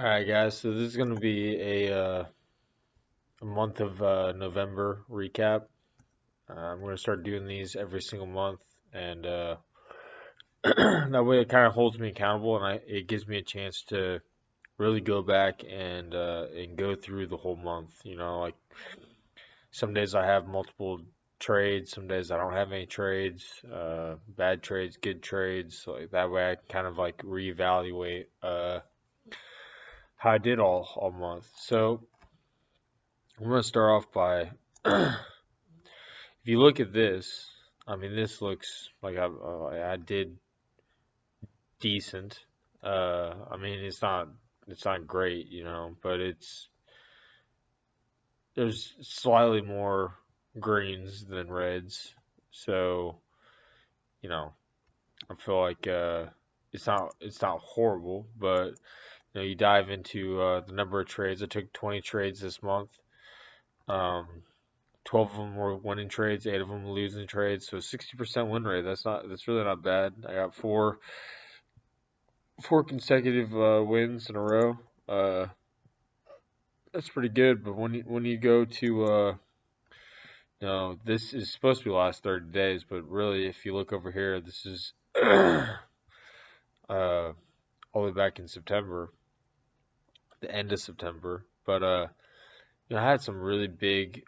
All right, guys. So this is going to be a month of November recap. I'm going to start doing these every single month, and that way it kind of holds me accountable, and it gives me a chance to really go back and go through the whole month. Like some days I have multiple trades, some days I don't have any trades, bad trades, good trades. Like that way I kind of like reevaluate how I did all month. So I'm going to start off by if you look at this, I mean, this looks like I did decent. I mean, it's not great, but there's slightly more greens than reds, so you know I feel like it's not horrible, but you dive into the number of trades. I took 20 trades this month. Um, 12 of them were winning trades, 8 of them losing trades, so 60% win rate. That's really not bad. I got four consecutive wins in a row. Uh, that's pretty good. But when you go to this is supposed to be the last 30 days, but really, if you look over here, this is all the way back in September, the end of September. But I had some really big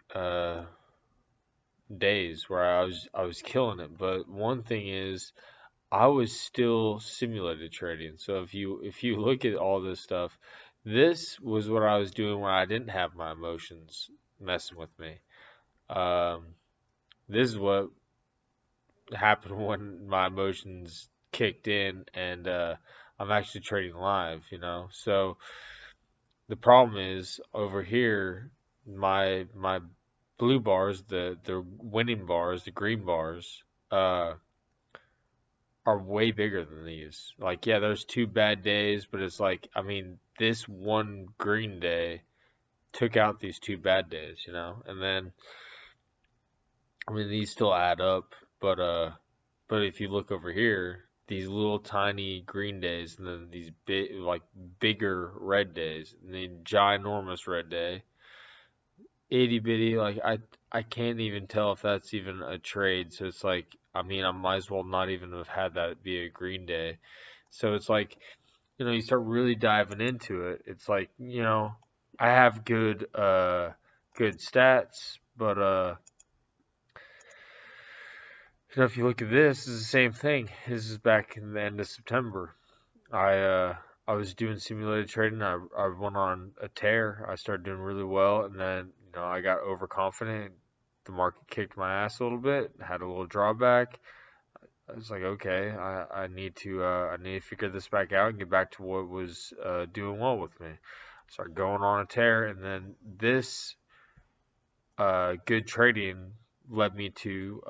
days where I was killing it. But one thing is I was still simulated trading. So if you look at all this stuff, this was what I was doing when I didn't have my emotions messing with me. Um, this is what happened when my emotions kicked in and I'm actually trading live. So the problem is over here, my blue bars, the winning bars, the green bars, uh, are way bigger than these. Like, yeah, there's two bad days, but it's like, I mean, this one green day took out these two bad days. And then, I mean, these still add up, but if you look over here, these little tiny green days, and then these big, like bigger red days, and then ginormous red day, itty bitty, like I can't even tell if that's even a trade. So it's like, I mean, I might as well not even have had that be a green day. So it's like, you start really diving into it. It's like, I have good stats, but if you look at this, it's the same thing. This is back in the end of September. I uh I was doing simulated trading. I went on a tear. I started doing really well, and then I got overconfident. The market kicked my ass a little bit. Had a little drawback. I was like, okay, I need to figure this back out and get back to what was doing well with me. Started going on a tear, and then this good trading led me to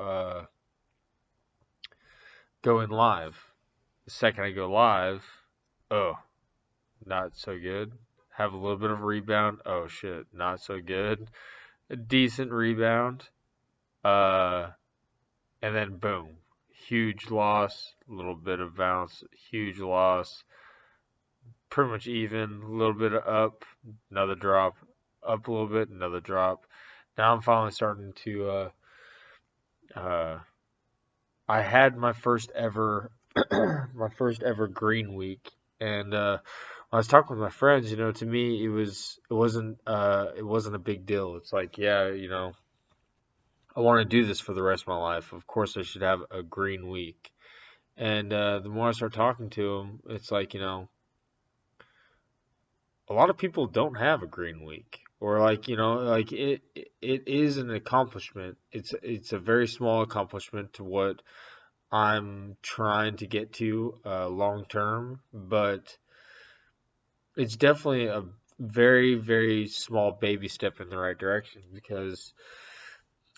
going live. The second I go live, oh, not so good. Have a little bit of a rebound. Oh shit, not so good. A decent rebound. Uh, and then boom, huge loss. A little bit of bounce. Huge loss. Pretty much even. A little bit of up. Another drop. Up a little bit. Another drop. Now I'm finally starting to. Uh, I had my first ever, my first ever green week, and when I was talking with my friends, to me it wasn't a big deal. It's like, yeah, I want to do this for the rest of my life. Of course, I should have a green week. And the more I start talking to them, it's like, a lot of people don't have a green week, or like, like it is an accomplishment. It's a very small accomplishment to what I'm trying to get to long term, but it's definitely a very, very small baby step in the right direction because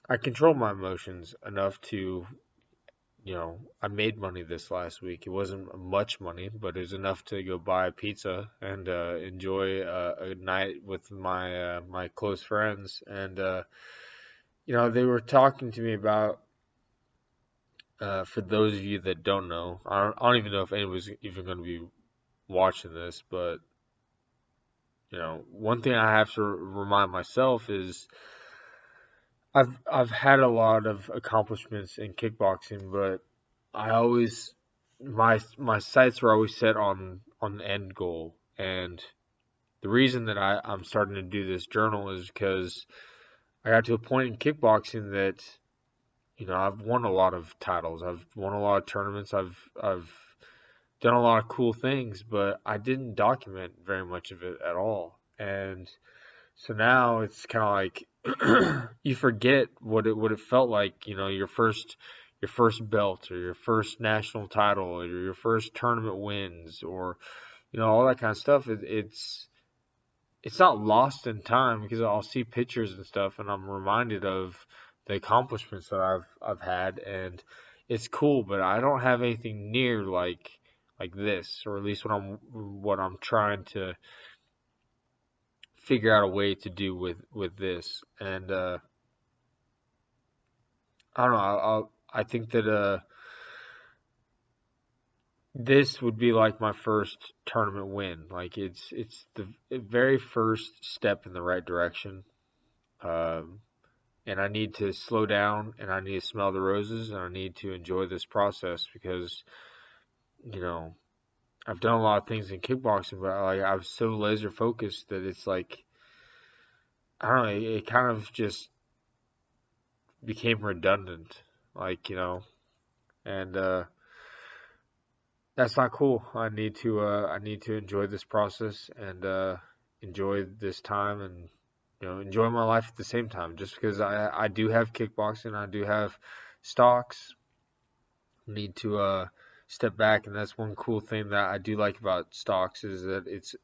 I control my emotions enough to, I made money this last week. It wasn't much money, but it was enough to go buy a pizza and enjoy a night with my close friends. And they were talking to me about. For those of you that don't know, I don't even know if anyone's even going to be watching this, but one thing I have to remind myself is I've had a lot of accomplishments in kickboxing, but I always my sights were always set on the end goal. And the reason that I'm starting to do this journal is because I got to a point in kickboxing that I've won a lot of titles, I've won a lot of tournaments, I've done a lot of cool things, but I didn't document very much of it at all. And so now it's kind of like you forget what it felt like, your first belt or your first national title or your first tournament wins or all that kind of stuff. It's not lost in time because I'll see pictures and stuff and I'm reminded of the accomplishments that I've had, and it's cool, but I don't have anything near like this, or at least what I'm trying to figure out a way to do with this. And I don't know. I think that this would be like my first tournament win. Like it's the very first step in the right direction. Um, and I need to slow down and I need to smell the roses and I need to enjoy this process because you know I've done a lot of things in kickboxing, but I was so laser focused that it's like I don't know. It kind of just became redundant, like and that's not cool. I need to enjoy this process and enjoy this time and enjoy my life at the same time. Just because I do have kickboxing, I do have stocks, need to step back, and that's one cool thing that I do like about stocks is that it's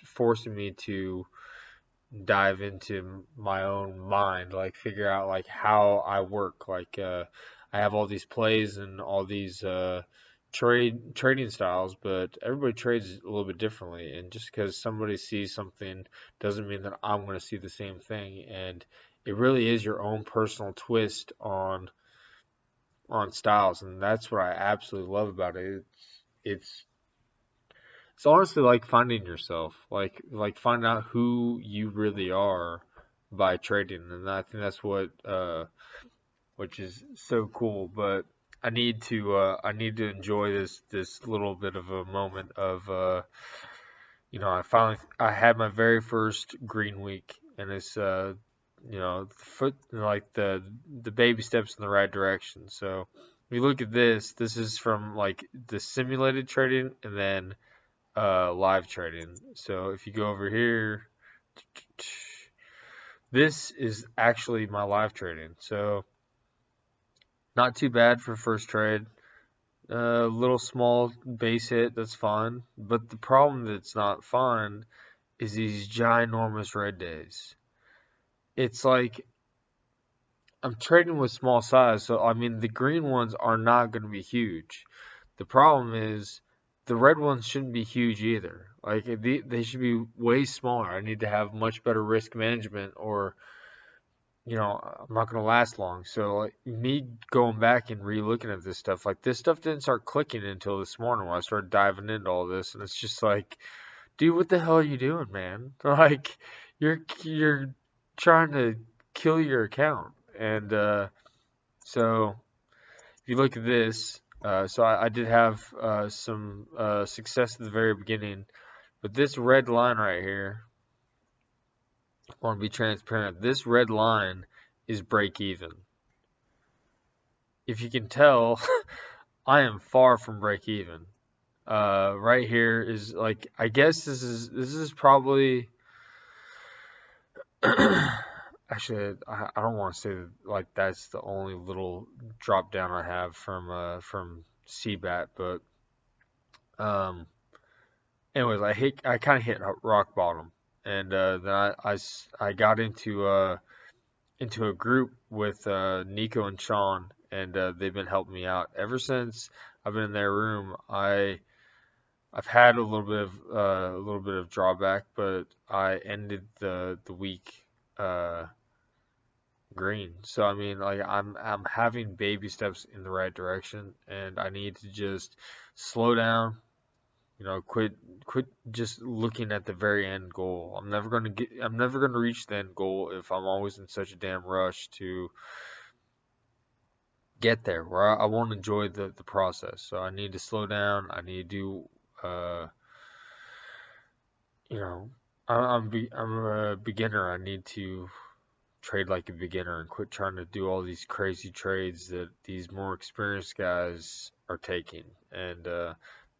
forcing me to dive into my own mind, like figure out like how I work. Like I have all these plays and all these trading styles, but everybody trades a little bit differently. And just because somebody sees something doesn't mean that I'm going to see the same thing. And it really is your own personal twist on styles, and that's what I absolutely love about it. It's it's honestly like finding yourself, like finding out who you really are by trading, and I think that's what which is so cool. But I need to enjoy this little bit of a moment of I had my very first green week, and it's foot like the baby steps in the right direction. So if you look at this is from like the simulated trading and then live trading. So if you go over here, this is actually my live trading. So not too bad for first trade. A little small base hit, that's fine. But the problem that's not fun is these ginormous red days. It's like I'm trading with small size, so I mean the green ones are not going to be huge. The problem is the red ones shouldn't be huge either. Like they should be way smaller. I need to have much better risk management, or I'm not going to last long. So like, me going back and re-looking at this stuff, like this stuff didn't start clicking until this morning when I started diving into all this, and it's just like, dude, what the hell are you doing, man? Like you're trying to kill your account, and so if you look at this, so I did have some success at the very beginning, but this red line right here, I want to be transparent. This red line is break even. If you can tell, I am far from break even. Right here is like I guess this is probably actually I don't want to say that, like that's the only little drop down I have from CBAT, but um anyways, I kind of hit rock bottom, and then I got into a group with Nico and Sean, and they've been helping me out ever since I've been in their room. I've had a little bit of drawback, but I ended the week uh, green. So I mean, like I'm having baby steps in the right direction, and I need to just slow down, Quit just looking at the very end goal. I'm never gonna reach the end goal if I'm always in such a damn rush to get there, where I won't enjoy the process. So I need to slow down. I need to do, you know, I'm a beginner. I need to trade like a beginner and quit trying to do all these crazy trades that these more experienced guys are taking. And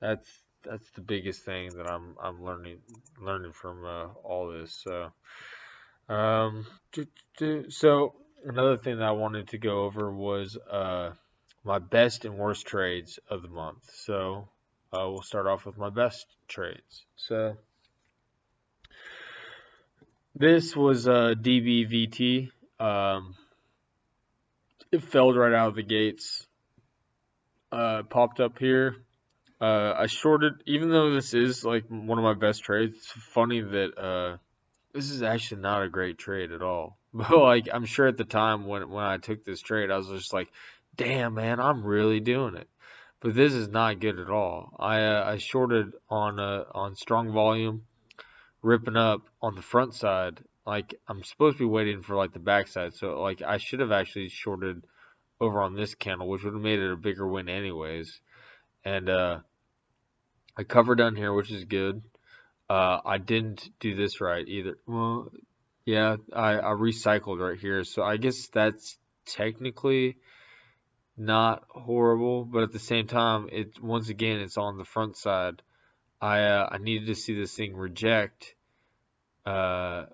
that's that's the biggest thing that I'm learning from all this. Um, so another thing that I wanted to go over was my best and worst trades of the month. So we'll start off with my best trades. So this was DBVT. Um, it failed right out of the gates. Popped up here. I shorted, even though this is like one of my best trades. It's funny that this is actually not a great trade at all. But like, I'm sure at the time when I took this trade, I was just like, "Damn, man, I'm really doing it." But this is not good at all. I shorted on strong volume, ripping up on the front side. Like I'm supposed to be waiting for like the backside, so like I should have actually shorted over on this candle, which would have made it a bigger win anyways. And I covered down here, which is good. I didn't do this right either. Well, yeah, I recycled right here, so I guess that's technically not horrible, but at the same time, it once again it's on the front side. I needed to see this thing reject, uh,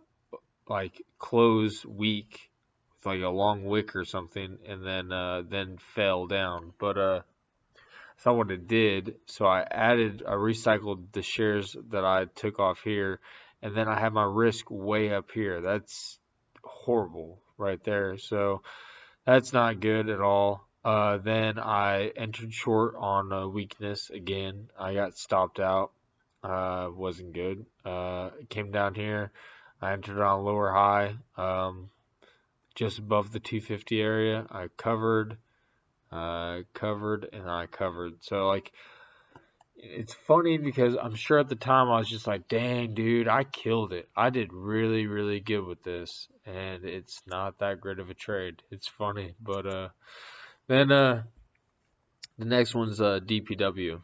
like close weak with like a long wick or something, and then fell down. But that's not what it did. So I recycled the shares that I took off here, and then I had my risk way up here. That's horrible right there. So that's not good at all. Then I entered short on weakness again. I got stopped out. Wasn't good. Came down here. I entered on lower high, just above the 250 area. I covered, and I covered. So like, it's funny because I'm sure at the time I was just like, dang, dude, I killed it. I did really, really good with this. And it's not that great of a trade. It's funny. But then the next one's DPW.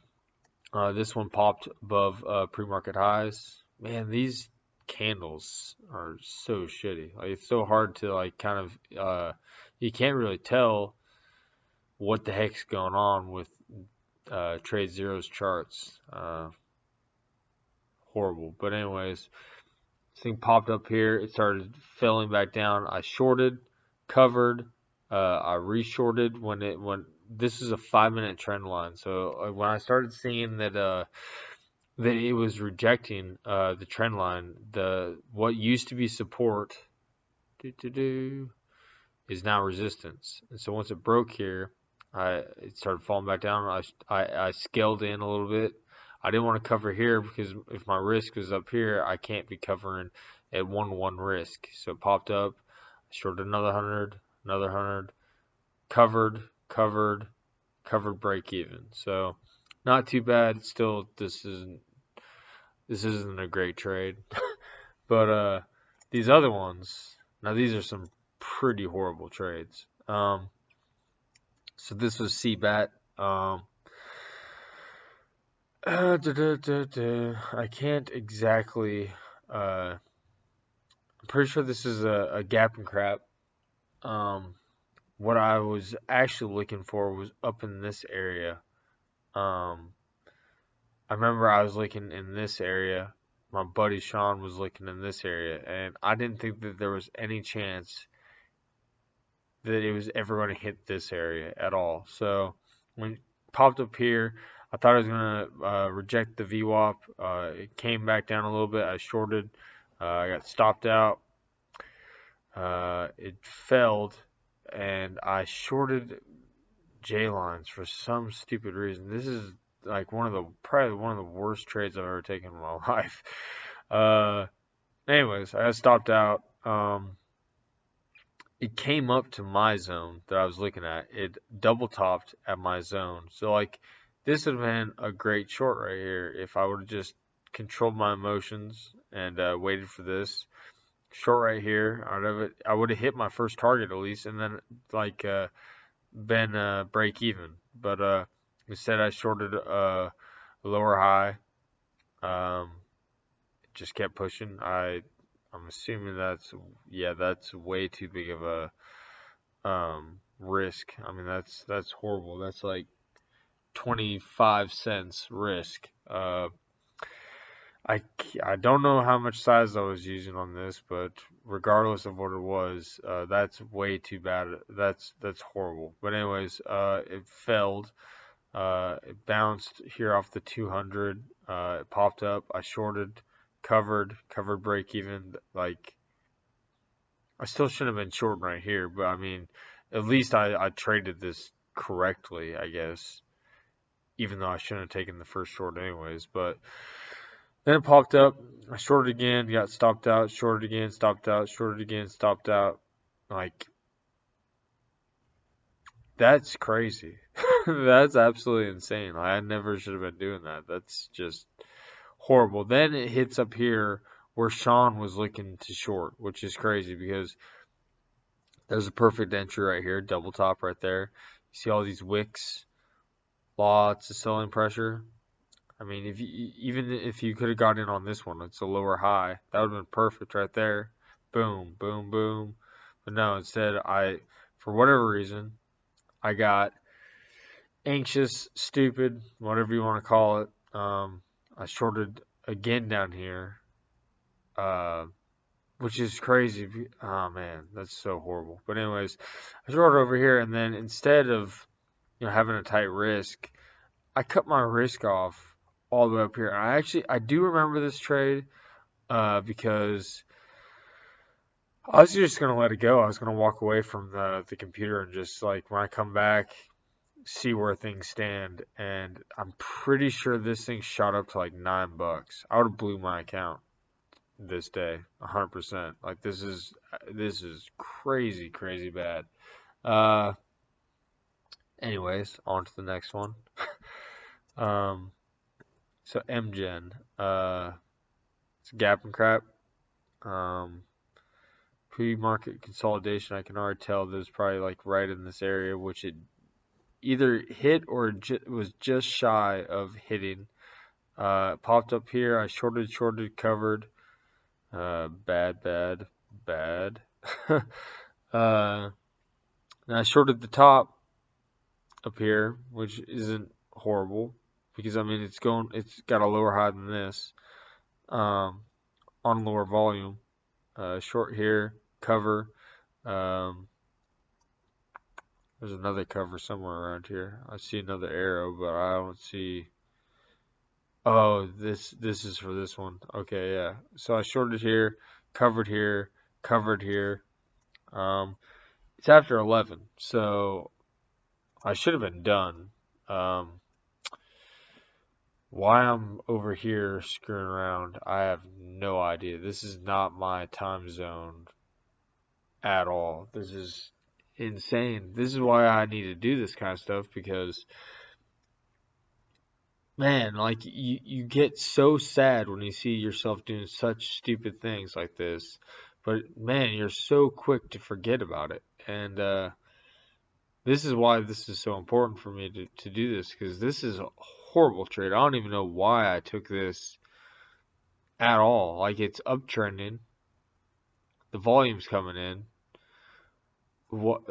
This one popped above pre-market highs. Man, these candles are so shitty. Like it's so hard to like kind of you can't really tell what the heck's going on with Trade Zero's charts. Horrible. But anyways, this thing popped up here. It started falling back down. I shorted, covered. I reshorted when this is a 5 minute trend line. So when I started seeing that it was rejecting the trend line, the what used to be support is now resistance. And so once it broke here, it started falling back down. I scaled in a little bit. I didn't want to cover here because if my risk was up here, I can't be covering at 1-1 risk. So it popped up, shorted another 100, covered, covered, covered break even. So not too bad. Still, this isn't a great trade. But these other ones, now these are some pretty horrible trades. So this was CBAT. I can't exactly. I'm pretty sure this is a gap and crap. What I was actually looking for was up in this area. I remember I was looking in this area. My buddy Sean was looking in this area, and I didn't think that there was any chance that it was ever going to hit this area at all. So when it popped up here, I thought I was going to reject the VWAP. It came back down a little bit. I shorted. I got stopped out. It failed, and I shorted J lines for some stupid reason. This is like probably one of the worst trades I've ever taken in my life. Anyways, I got stopped out. It came up to my zone that I was looking at. It double topped at my zone. So like this would have been a great short right here if I would have just controlled my emotions and waited for this short right here. I would have hit my first target at least, and then like been break even. But instead, I shorted a lower high. Um, just kept pushing. I'm assuming that's way too big of a risk. I mean that's horrible. That's like 25 cents risk. I, I don't know how much size I was using on this, but regardless of what it was, that's way too bad. That's horrible. But anyways, it failed. It bounced here off the 200. It popped up. I shorted, covered break even. Like I still shouldn't have been shorting right here, but I mean, at least I traded this correctly, I guess. Even though I shouldn't have taken the first short anyways, but then it popped up. I shorted again, got stopped out, shorted again, stopped out, shorted again, stopped out. Like, that's crazy. That's absolutely insane. Like, I never should have been doing that. That's just horrible. Then it hits up here where Sean was looking to short, which is crazy because there's a perfect entry right here, double top right there. You see all these wicks, lots of selling pressure. I mean, even if you could have got in on this one, it's a lower high. That would have been perfect right there. Boom, boom, boom. But no, instead, for whatever reason, I got anxious, stupid, whatever you want to call it. I shorted again down here, uh, which is crazy. Oh man, that's so horrible. But anyways, I shorted over here, and then instead of having a tight risk, I cut my risk off all the way up here. I do remember this trade because I was just gonna let it go. I was gonna walk away from the computer and just like when I come back, see where things stand. And I'm pretty sure this thing shot up to like $9. I would have blew my account this day, 100%. Like this is crazy, crazy bad. Uh, anyways, on to the next one. Um, so MGen, it's gap and crap. Um, pre-market consolidation, I can already tell this is probably like right in this area, which it either hit or was just shy of hitting. Popped up here. I shorted, covered. Bad, bad, bad. And I shorted the top up here, which isn't horrible because I mean it's got a lower high than this. On lower volume. Short here, cover. Um, there's another cover somewhere around here. I see another arrow, but I don't see. Oh, this is for this one. Okay, yeah. So I shorted here, covered here, covered here. Um, it's after 11, so I should have been done. Um, why I'm over here screwing around, I have no idea. This is not my time zone at all. This is insane. This is why I need to do this kind of stuff because man, like you get so sad when you see yourself doing such stupid things like this. But man, you're so quick to forget about it. And this is why this is so important for me to do this because this is a horrible trade. I don't even know why I took this at all. Like it's uptrending, the volume's coming in. What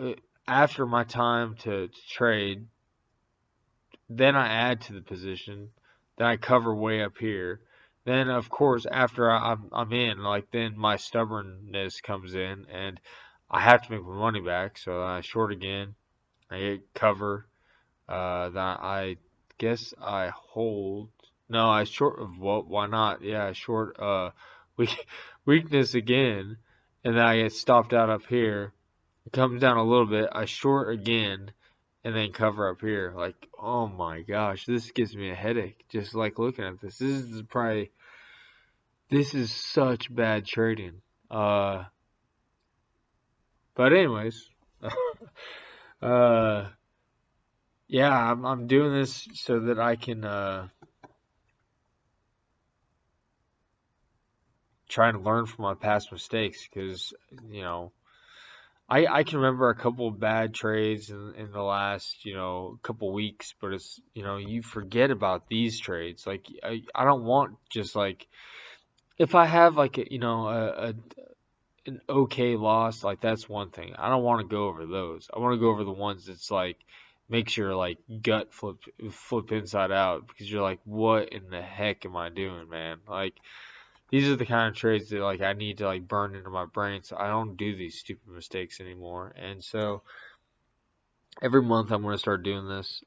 after my time to trade, then I add to the position, then I cover way up here. Then of course after I'm in, like then my stubbornness comes in and I have to make my money back. So I short again, I get cover. Then I guess I hold. No, I short of what? Why not? Yeah, I short weak, weakness again, and then I get stopped out up here. It comes down a little bit. I short again, and then cover up here. Like, oh my gosh, this gives me a headache just like looking at this. This is such bad trading. Uh, but anyways, uh, Yeah, I'm doing this so that I can try and learn from my past mistakes because you know I can remember a couple of bad trades in the last couple weeks, but it's you forget about these trades. Like I don't want just like if I have like a an okay loss, like that's one thing. I don't want to go over those. I want to go over the ones that's like makes your like gut flip inside out because you're like, what in the heck am I doing, man? Like these are the kind of trades that like I need to like burn into my brain so I don't do these stupid mistakes anymore. And so every month I'm going to start doing this.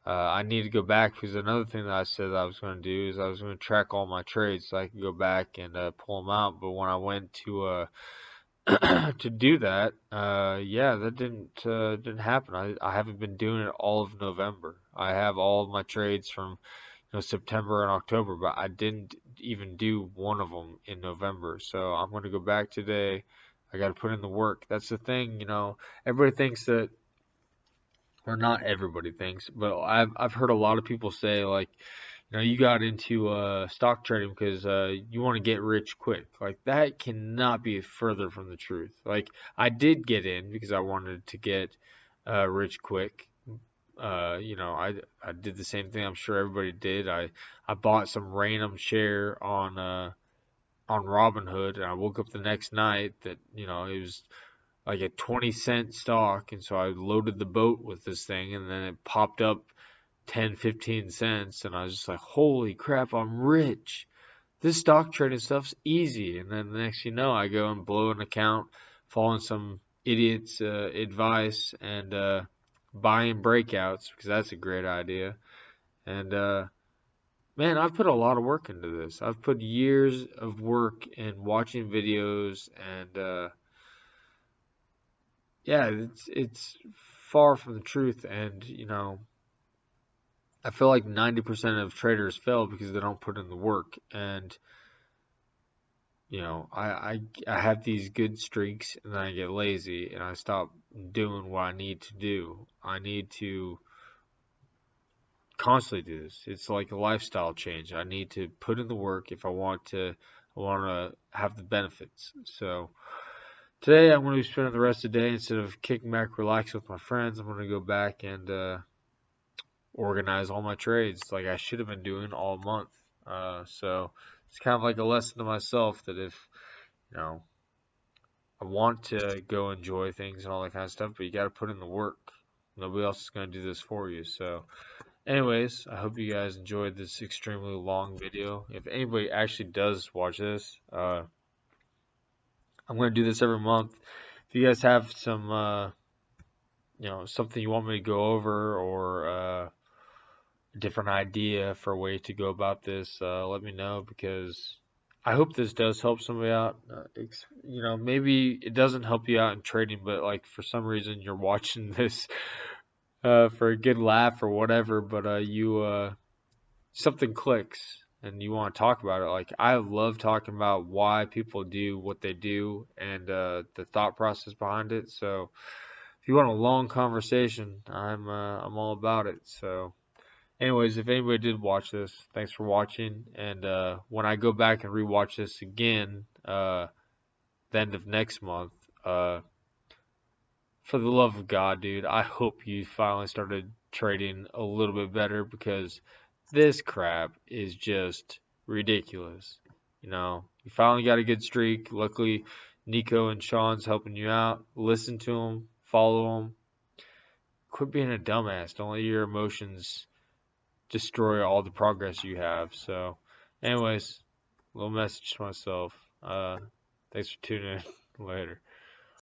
I need to go back because another thing that I said that I was going to do is I was going to track all my trades so I could go back and pull them out. But when I went to to do that, yeah, that didn't happen. I haven't been doing it all of November. I have all of my trades from September and October, but I didn't even do one of them in November. So I'm going to go back today. I got to put in the work. That's the thing, everybody thinks that, or not everybody thinks, but I've heard a lot of people say like, you got into stock trading because you want to get rich quick. Like that cannot be further from the truth. Like I did get in because I wanted to get rich quick. I did the same thing. I'm sure everybody did. I bought some random share on Robinhood, and I woke up the next night that it was like a 20-cent stock, and so I loaded the boat with this thing, and then it popped up 10, 15 cents, and I was just like, holy crap, I'm rich. This stock trading stuff's easy. And then the next I go and blow an account, following some idiot's advice, and buying breakouts because that's a great idea. And man, I've put a lot of work into this. I've put years of work in watching videos, and yeah, it's far from the truth. And I feel like 90% of traders fail because they don't put in the work. And I have these good streaks, and then I get lazy, and I stop doing what I need to do. I need to constantly do this. It's like a lifestyle change. I need to put in the work if I want to have the benefits. So today I'm going to be spending the rest of the day instead of kicking back, relaxing with my friends. I'm going to go back and organize all my trades like I should have been doing all month. So it's kind of like a lesson to myself that if you know I want to go enjoy things and all that kind of stuff, but you got to put in the work. Nobody else is going to do this for you. So, anyways, I hope you guys enjoyed this extremely long video. If anybody actually does watch this, I'm going to do this every month. If you guys have some, something you want me to go over or a different idea for a way to go about this, let me know because I hope this does help somebody out. Maybe it doesn't help you out in trading, but like for some reason you're watching this for a good laugh or whatever, but you something clicks and you want to talk about it. Like I love talking about why people do what they do and the thought process behind it. So if you want a long conversation, I'm all about it. So anyways, if anybody did watch this, thanks for watching. And when I go back and rewatch this again, the end of next month, for the love of God, dude, I hope you finally started trading a little bit better because this crap is just ridiculous. You finally got a good streak. Luckily, Nico and Sean's helping you out. Listen to them, follow them. Quit being a dumbass. Don't let your emotions destroy all the progress you have. So, anyways, little message to myself. Thanks for tuning in. Later.